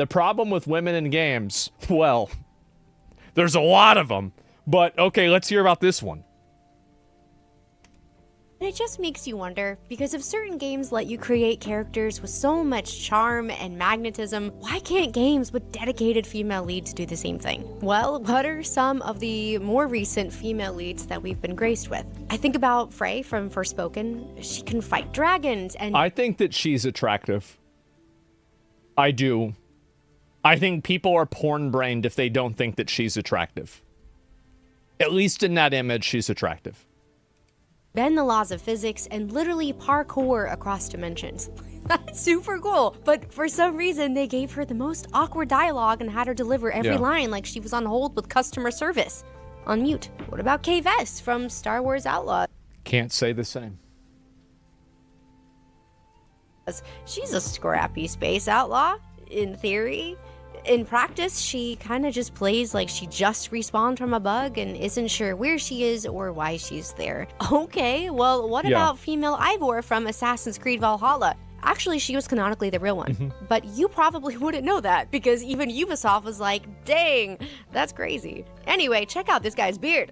the problem with women in games, well, there's a lot of them. But, okay, let's hear about this one. It just makes you wonder, because if certain games let you create characters with so much charm and magnetism, why can't games with dedicated female leads do the same thing? Well, what are some of the more recent female leads that we've been graced with? I think about Frey from Forspoken. She can fight dragons and... I think that she's attractive. I do. I think people are porn-brained if they don't think that she's attractive. At least in that image, she's attractive. Bend the laws of physics and literally parkour across dimensions. That's super cool. But for some reason, they gave her the most awkward dialogue and had her deliver every line like she was on hold with customer service. On mute. What about Kay Vess from Star Wars Outlaws? Can't say the same. She's a scrappy space outlaw, in theory. In practice, she kind of just plays like she just respawned from a bug and isn't sure where she is or why she's there. Okay, well, what about female Ivor from Assassin's Creed Valhalla? Actually, she was canonically the real one. But you probably wouldn't know that because even Ubisoft was like, dang, that's crazy. Anyway, check out this guy's beard.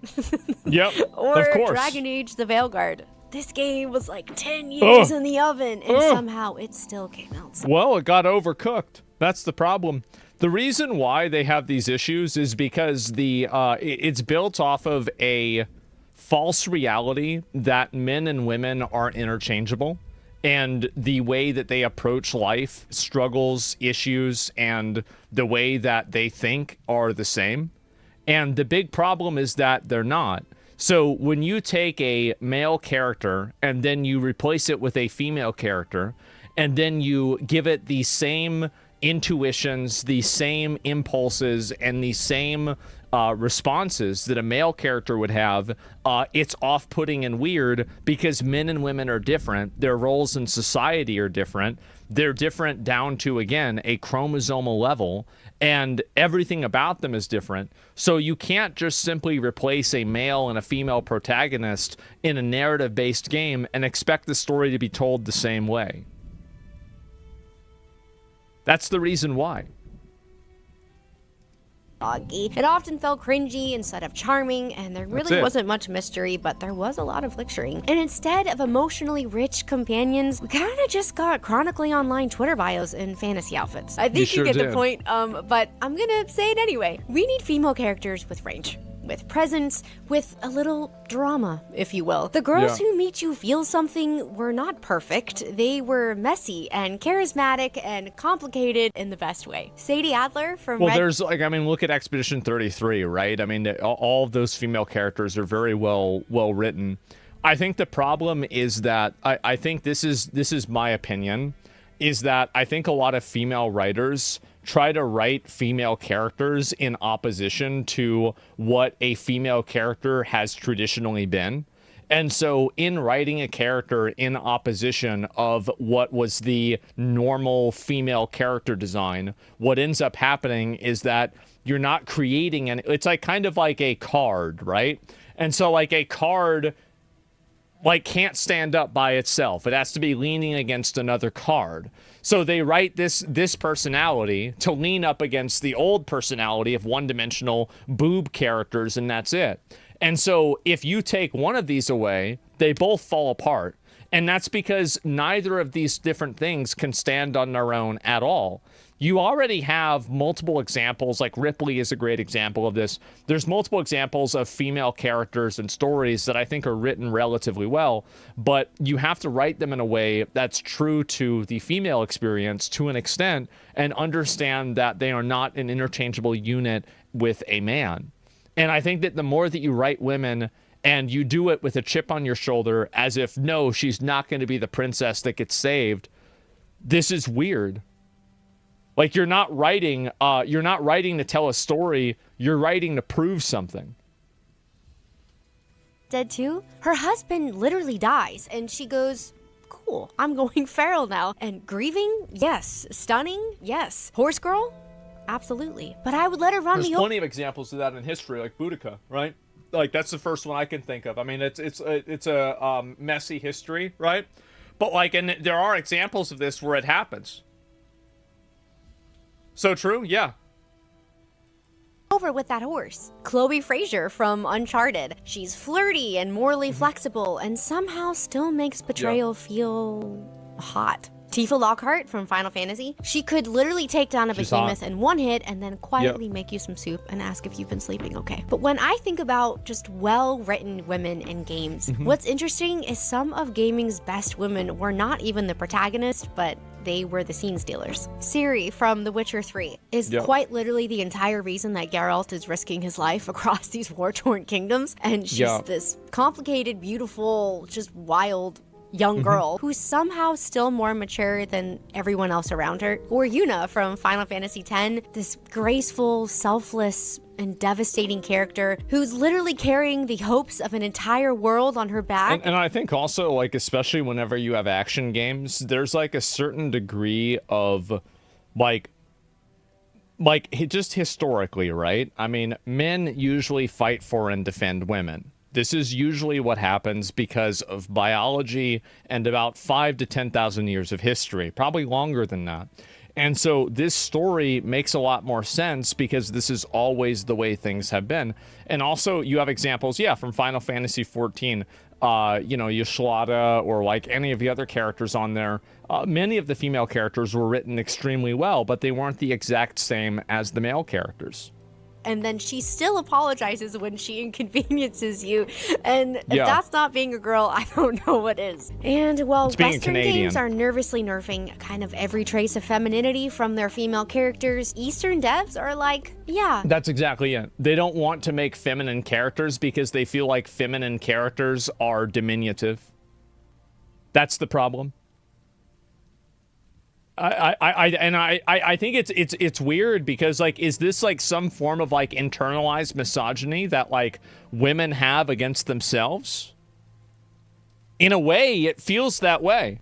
Yep, or of course. Dragon Age The Veilguard. This game was like 10 years in the oven and somehow it still came out. Well, it got overcooked. That's the problem. The reason why they have these issues is because it's built off of a false reality that men and women are interchangeable, and the way that they approach life, struggles, issues, and the way that they think are the same. And the big problem is that they're not. So when you take a male character and then you replace it with a female character, and then you give it the same intuitions, the same impulses, and the same responses that a male character would have, it's off-putting and weird because men and women are different. Their roles in society are different. They're different down to, again, a chromosomal level, and everything about them is different. So you can't just simply replace a male and a female protagonist in a narrative-based game and expect the story to be told the same way. That's the reason why. It often felt cringy instead of charming, and there really wasn't much mystery, but there was a lot of lecturing. And instead of emotionally rich companions, we kind of just got chronically online Twitter bios and fantasy outfits. I think you get the point, but I'm gonna say it anyway. We need female characters with range, with presence, with a little drama, if you will. The girls who made you feel something were not perfect. They were messy and charismatic and complicated in the best way. Sadie Adler from there's like, I mean, look at Expedition 33, right? I mean, all of those female characters are very well written. I think the problem is that I think this is my opinion, is that I think a lot of female writers try to write female characters in opposition to what a female character has traditionally been. And so in writing a character in opposition of what was the normal female character design, what ends up happening is that you're not creating it's like kind of like a card, right? And so like a card can't stand up by itself. It has to be leaning against another card. So they write this personality to lean up against the old personality of one-dimensional boob characters, and that's it. And so if you take one of these away, they both fall apart. And that's because neither of these different things can stand on their own at all. You already have multiple examples, like Ripley is a great example of this. There's multiple examples of female characters and stories that I think are written relatively well, but you have to write them in a way that's true to the female experience to an extent and understand that they are not an interchangeable unit with a man. And I think that the more that you write women and you do it with a chip on your shoulder as if, no, she's not going to be the princess that gets saved, this is weird. Like, you're not writing to tell a story, you're writing to prove something. Dead too? Her husband literally dies, and she goes, cool, I'm going feral now. And grieving? Yes. Stunning? Yes. Horse girl? Absolutely. But I would let her run me over. There's plenty of examples of that in history, like Boudica, right? Like, that's the first one I can think of. I mean, it's a messy history, right? But, like, and there are examples of this where it happens. So true, yeah. Over with that horse. Chloe Frazer from Uncharted. She's flirty and morally flexible and somehow still makes betrayal feel hot. Tifa Lockhart from Final Fantasy. She could literally take down a behemoth in one hit and then quietly make you some soup and ask if you've been sleeping okay. But when I think about just well-written women in games, what's interesting is some of gaming's best women were not even the protagonist, but they were the scene stealers. Ciri from The Witcher 3 is quite literally the entire reason that Geralt is risking his life across these war-torn kingdoms. And she's this complicated, beautiful, just wild young girl who's somehow still more mature than everyone else around her. Or Yuna from Final Fantasy X, this graceful, selfless, and devastating character who's literally carrying the hopes of an entire world on her back. And I think also, like, especially whenever you have action games, there's like a certain degree of like just historically, right? I mean, men usually fight for and defend women. This is usually what happens because of biology and about 5,000 to 10,000 years of history, probably longer than that. And so this story makes a lot more sense because this is always the way things have been. And also you have examples, from Final Fantasy 14, Yashlada or like any of the other characters on there. Many of the female characters were written extremely well, but they weren't the exact same as the male characters. And then she still apologizes when she inconveniences you. And if that's not being a girl, I don't know what is. And while Western games are nervously nerfing kind of every trace of femininity from their female characters, Eastern devs are like, That's exactly it. They don't want to make feminine characters because they feel like feminine characters are diminutive. That's the problem. I think it's weird because, like, is this like some form of like internalized misogyny that like women have against themselves? In a way, it feels that way.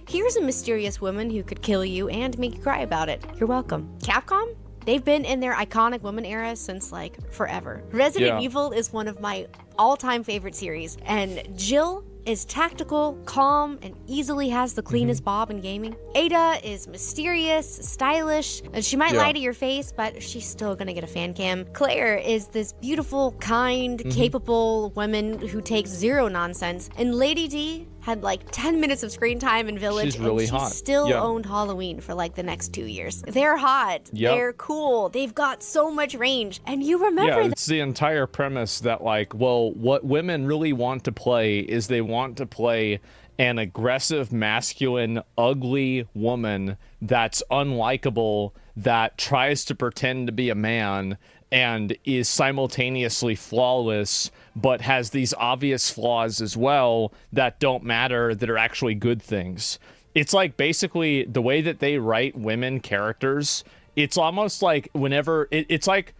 Here's a mysterious woman who could kill you and make you cry about it. You're welcome. Capcom? They've been in their iconic woman era since like forever. Resident Evil is one of my all-time favorite series, and Jill is tactical, calm, and easily has the cleanest bob in gaming. Ada is mysterious, stylish, and she might lie to your face, but she's still gonna get a fan cam. Claire is this beautiful, kind, capable woman who takes zero nonsense. And Lady D had like 10 minutes of screen time in Village, she's really hot. She still owned Halloween for like the next 2 years. They're hot. They're cool. They've got so much range. And you remember it's the entire premise that like, well, what women really want to play is they want to play an aggressive, masculine, ugly woman that's unlikable, that tries to pretend to be a man and is simultaneously flawless, but has these obvious flaws as well that don't matter, that are actually good things. It's like basically the way that they write women characters, it's almost like whenever, it's like,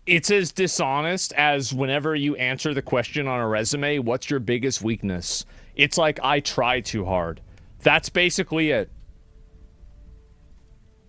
it's as dishonest as whenever you answer the question on a resume, what's your biggest weakness? It's like, I try too hard. That's basically it.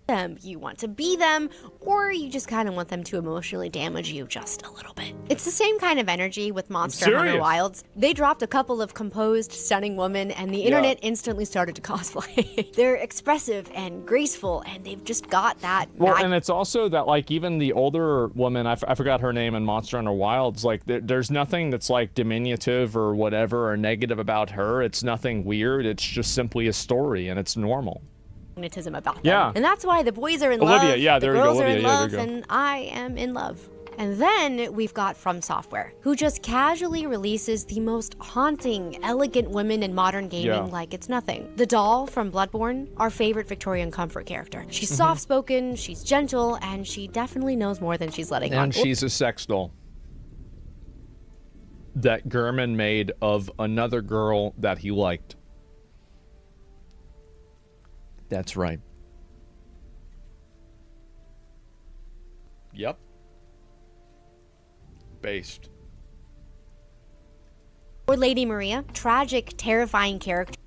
them, you want to be them, or you just kind of want them to emotionally damage you just a little bit. It's the same kind of energy with Monster Hunter Wilds. They dropped a couple of composed, stunning women, and the internet instantly started to cosplay. They're expressive and graceful, and they've just got that. Well, and it's also that, like, even the older woman, I forgot her name in Monster Hunter Wilds, like, there's nothing that's, like, diminutive or whatever or negative about her. It's nothing weird. It's just simply a story, and it's normal. Magnetism about them. And that's why the boys are in love, the girls are in love, and I am in love. And then we've got From Software, who just casually releases the most haunting, elegant women in modern gaming like it's nothing. The doll from Bloodborne, our favorite Victorian comfort character. She's soft-spoken, she's gentle, and she definitely knows more than she's letting on. And she's a sex doll that Gurman made of another girl that he liked. That's right. Yep. Based. Or Lady Maria, tragic, terrifying character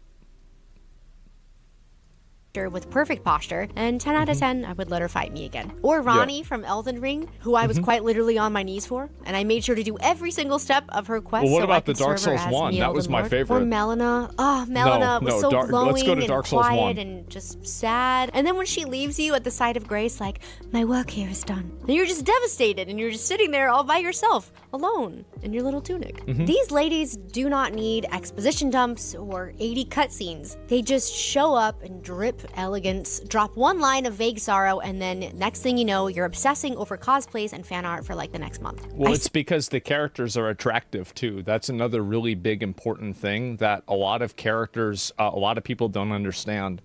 character with perfect posture, and 10 out of 10, I would let her fight me again. Or Ronnie from Elden Ring, who I was quite literally on my knees for, and I made sure to do every single step of her quest. Well, what so about I could the Dark serve her Souls as 1? That Miel was the my Lord. favorite. Or Melina. Oh, Melina was so glowing let's go to and Dark Souls quiet 1. and just sad. And then when she leaves you at the site of grace, like, my work here is done. And you're just devastated, and you're just sitting there all by yourself, alone, in your little tunic. These ladies do not need exposition dumps or 80 cutscenes. They just show up and drip elegance, drop one line of vague sorrow, and then next thing you know, you're obsessing over cosplays and fan art for like the next month. Well, it's because the characters are attractive too. That's another really big important thing that a lot of characters, a lot of people don't understand,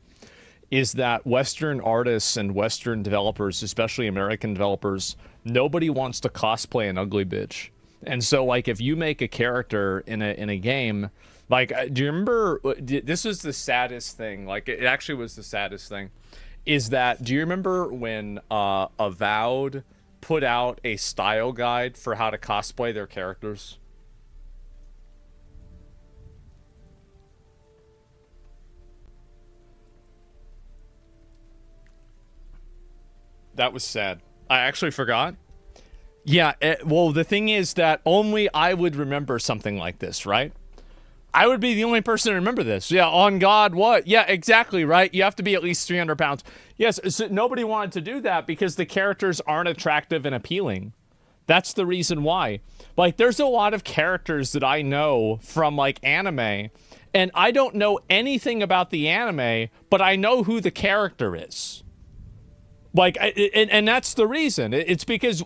is that Western artists and Western developers, especially American developers, nobody wants to cosplay an ugly bitch. And so, like, if you make a character in a game, like, do you remember? This was the saddest thing. Like, it actually was the saddest thing. Is that? Do you remember when Avowed put out a style guide for how to cosplay their characters? That was sad. I actually forgot. Yeah, well, the thing is that only I would remember something like this, right? I would be the only person to remember this. Yeah, on God, what? Yeah, exactly, right? You have to be at least 300 pounds. Yes, so nobody wanted to do that because the characters aren't attractive and appealing. That's the reason why. Like, there's a lot of characters that I know from, like, anime, and I don't know anything about the anime, but I know who the character is. Like, and that's the reason. It's because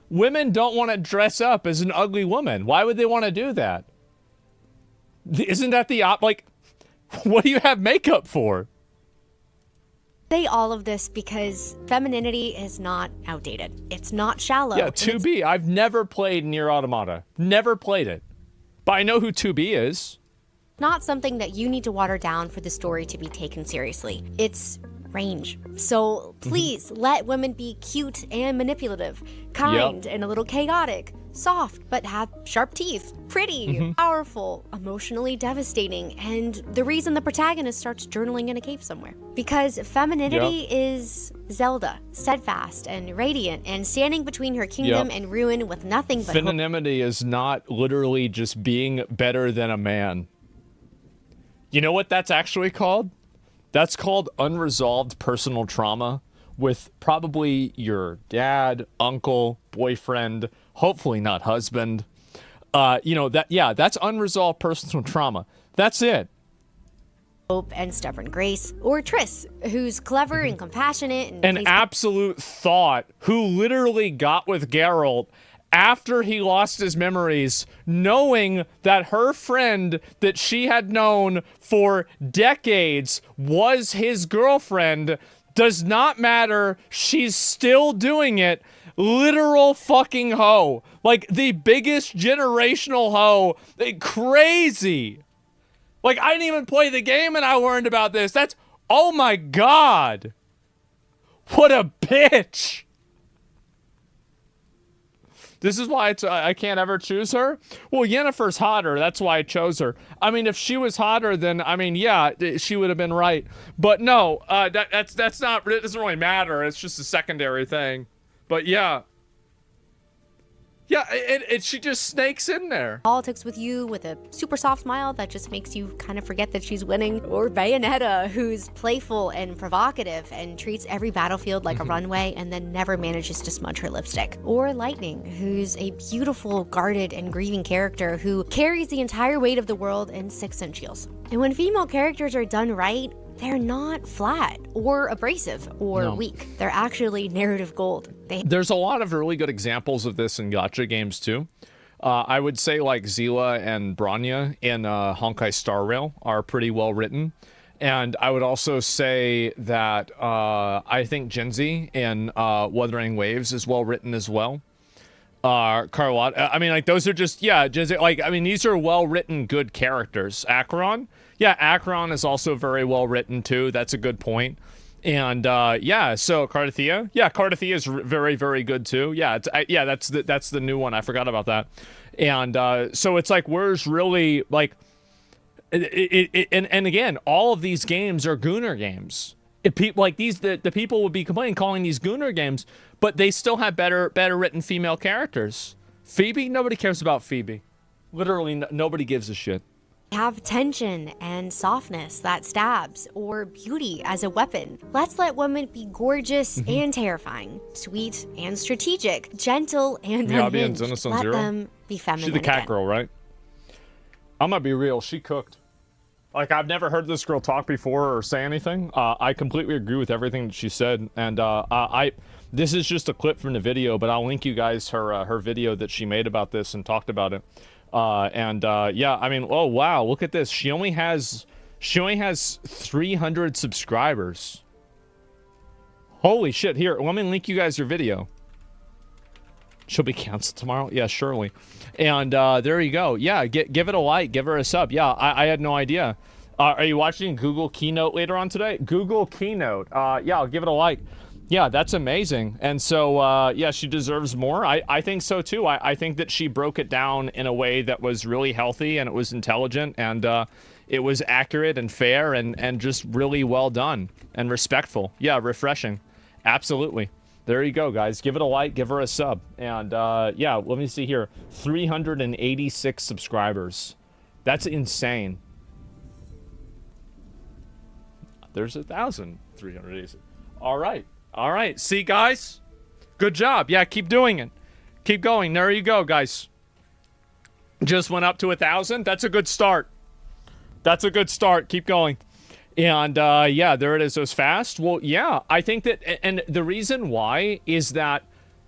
women don't want to dress up as an ugly woman. Why would they want to do that? Isn't that the like, what do you have makeup for? Say all of this because femininity is not outdated. It's not shallow. Yeah, 2B. I've never played Nier Automata. Never played it. But I know who 2B is. Not something that you need to water down for the story to be taken seriously. It's range. So please let women be cute and manipulative, kind and a little chaotic, soft but have sharp teeth, pretty, powerful, emotionally devastating, and the reason the protagonist starts journaling in a cave somewhere. Because femininity is Zelda, steadfast and radiant and standing between her kingdom and ruin with nothing but femininity is not literally just being better than a man. You know what that's actually called? That's called unresolved personal trauma with probably your dad, uncle, boyfriend, hopefully not husband. You know, that's unresolved personal trauma. That's it. Hope and stubborn grace. Or Triss, who's clever and compassionate. And an absolute thought who literally got with Geralt after he lost his memories, knowing that her friend that she had known for decades was his girlfriend. Does not matter. She's still doing it. Literal fucking hoe. Like the biggest generational hoe. Crazy. Like, I didn't even play the game and I learned about this. That's, oh my God. What a bitch. This is why I can't ever choose her. Well, Yennefer's hotter. That's why I chose her. I mean, if she was hotter, then, I mean, yeah, she would have been right. But no, that's not, it doesn't really matter. It's just a secondary thing. But yeah. Yeah, she just snakes in there. Politics with you with a super soft smile that just makes you kind of forget that she's winning. Or Bayonetta, who's playful and provocative and treats every battlefield like a runway and then never manages to smudge her lipstick. Or Lightning, who's a beautiful, guarded, and grieving character who carries the entire weight of the world in 6-inch heels. And when female characters are done right, they're not flat or abrasive or weak. They're actually narrative gold. There's a lot of really good examples of this in gacha games too. I would say like Zila and Bronya in Honkai Star Rail are pretty well written. And I would also say that I think Genzi in Wuthering Waves is well written as well. Carlotta, I mean, like, those are just, Genzi, like, I mean, these are well written, good characters. Acheron? Yeah, Acheron is also very well written too. That's a good point. And so Cardathia, Cardathia is very, very good too. Yeah, that's the new one. I forgot about that. And so it's like, where's really like, and again, all of these games are Gunnar games. If people like these, the people would be complaining, calling these Gooner games, but they still have better written female characters. Phoebe, nobody cares about Phoebe. Literally, nobody gives a shit. Have tension and softness that stabs, or beauty as a weapon. Let's let women be gorgeous and terrifying, sweet and strategic, gentle and unhinged. Let them be feminine. She's the cat again. girl, right? I'm gonna be real. She cooked. Like, I've never heard this girl talk before or say anything. I completely agree with everything that she said, and this is just a clip from the video, but I'll link you guys her video that she made about this and talked about it. Yeah, I mean, oh wow, look at this. She only has 300 subscribers. Holy shit. Here, let me link you guys her video. She'll be canceled tomorrow? Yeah, surely. And there you go. Yeah, give it a like, give her a sub. Yeah, I had no idea. Are you watching Google Keynote later on today? Google Keynote. Yeah, I'll give it a like. Yeah, that's amazing. And so, yeah, she deserves more. I think so, too. I think that she broke it down in a way that was really healthy, and it was intelligent, and it was accurate and fair and just really well done and respectful. Yeah, refreshing. Absolutely. There you go, guys. Give it a like, give her a sub. And, yeah, let me see here. 386 subscribers. That's insane. There's 1,386. All right. All right, see, guys? Good job. Yeah, keep doing it. Keep going. There you go, guys. Just went up to 1,000. That's a good start. That's a good start. Keep going. And, yeah, there it is. It was fast. Well, yeah, I think that, and the reason why is that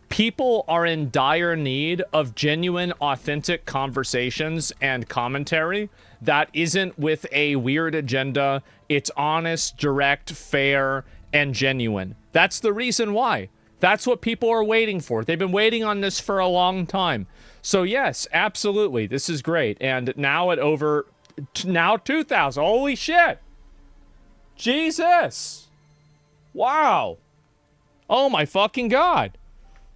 people are in dire need of genuine, authentic conversations and commentary that isn't with a weird agenda. It's honest, direct, fair, and genuine. That's the reason why. That's what people are waiting for. They've been waiting on this for a long time. So yes, absolutely, this is great. And now at over, now 2,000. Holy shit. Jesus. Wow. Oh my fucking God.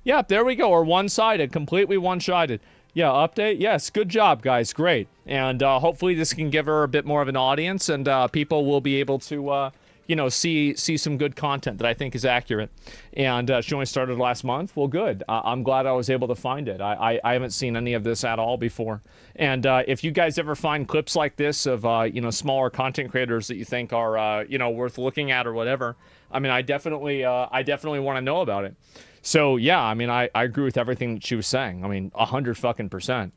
Yep, there we go. Or one-sided, completely one-sided. Yeah, update. Yes, good job, guys. Great. And hopefully this can give her a bit more of an audience, and people will be able to you know, see some good content that I think is accurate. And she only started last month. Well, good. I'm glad I was able to find it. I haven't seen any of this at all before. And if you guys ever find clips like this of, you know, smaller content creators that you think are, you know, worth looking at or whatever, I mean, I definitely want to know about it. So, yeah, I mean, I agree with everything that she was saying. I mean, 100 fucking %.